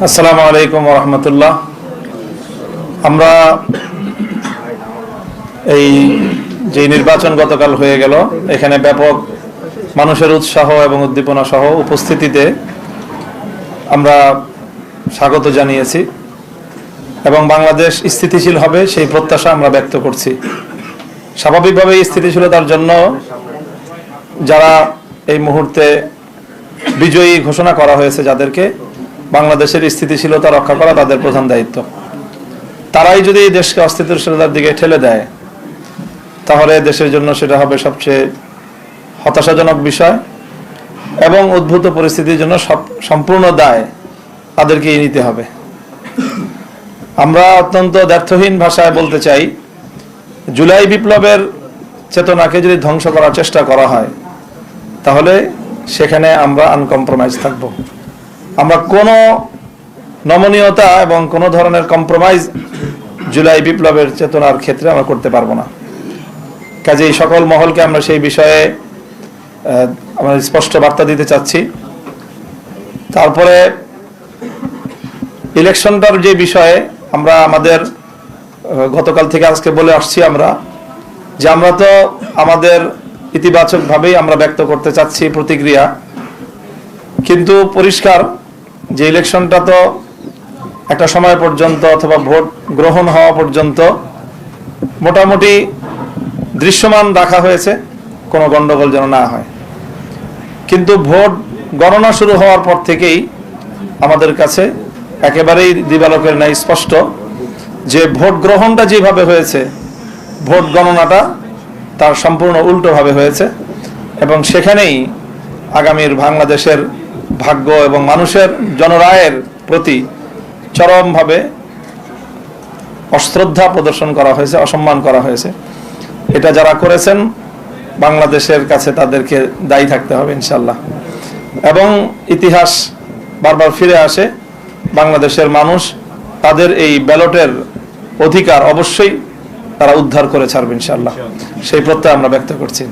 আসসালামু আলাইকুম ওয়া রাহমাতুল্লাহ। আমরা এই যে নির্বাচন গতকাল হয়ে গেল, এখানে ব্যাপক মানুষের উৎসাহ এবং উদ্দীপনা সহ উপস্থিতিতে আমরা স্বাগত জানিয়েছি এবং বাংলাদেশ স্থিতিশীল হবে সেই প্রত্যাশা আমরা ব্যক্ত করছি। স্বাভাবিকভাবে স্থিতিশীলতার জন্য যারা এই মুহূর্তে বিজয়ী ঘোষণা করা হয়েছে, যাদেরকে বাংলাদেশের স্থিতিশীলতা রক্ষা করা তাদের প্রধান দায়িত্ব, তারাই যদি দেশকে অস্থিতিশীলতার দিকে ঠেলে দেয় তাহলে দেশের জন্য সেটা হবে সবচেয়ে হতাশাজনক বিষয় এবং উদ্ভূত পরিস্থিতির জন্য সম্পূর্ণ দায় তাদেরকেই নিতে হবে। আমরা অত্যন্ত দ্ব্যর্থহীন ভাষায় বলতে চাই, জুলাই বিপ্লবের চেতনাকে যদি ধ্বংস করার চেষ্টা করা হয় তাহলে সেখানে আমরা আনকম্প্রোমাইজ থাকব। আমরা কোনো নমনীয়তা এবং কোনো ধরনের কম্প্রোমাইজ জুলাই বিপ্লবের চেতনার ক্ষেত্রে আমরা করতে পারবো না। কাজেই সকল মহলকে আমরা সেই বিষয়ে আমরা স্পষ্ট বার্তা দিতে চাচ্ছি। তারপরে ইলেকশনটার যে বিষয়ে আমরা আমাদের গতকাল থেকে আজকে বলে আসছি আমরা যে আমরা তো আমাদের ইতিবাচকভাবেই আমরা ব্যক্ত করতে চাচ্ছি প্রতিক্রিয়া, কিন্তু পরিষ্কার যে ইলেকশনটা তো একটা সময় পর্যন্ত অথবা ভোট গ্রহণ হওয়া পর্যন্ত মোটামুটি দৃশ্যমান রাখা হয়েছে, কোনো গন্ডগোল যেন না হয়। কিন্তু ভোট গণনা শুরু হওয়ার পর থেকেই আমাদের কাছে একেবারেই দিবালোকের ন্যায় স্পষ্ট যে ভোট গ্রহণটা যেভাবে হয়েছে ভোট গণনাটা তার সম্পূর্ণ উল্টোভাবে হয়েছে এবং সেখানেই আগামীর বাংলাদেশের ভাগ্য এবং মানুষের জনরায়ের প্রতি চরমভাবে অশ্রদ্ধা প্রদর্শন করা হয়েছে, অসম্মান করা হয়েছে। এটা যারা করেছেন বাংলাদেশের কাছে তাদেরকে দায়ী থাকতে হবে ইনশাল্লাহ। এবং ইতিহাস বারবার ফিরে আসে, বাংলাদেশের মানুষ তাদের এই ব্যালটের অধিকার অবশ্যই তারা উদ্ধার করে ছাড়বে ইনশাল্লাহ, সেই প্রত্যয় আমরা ব্যক্ত করছি।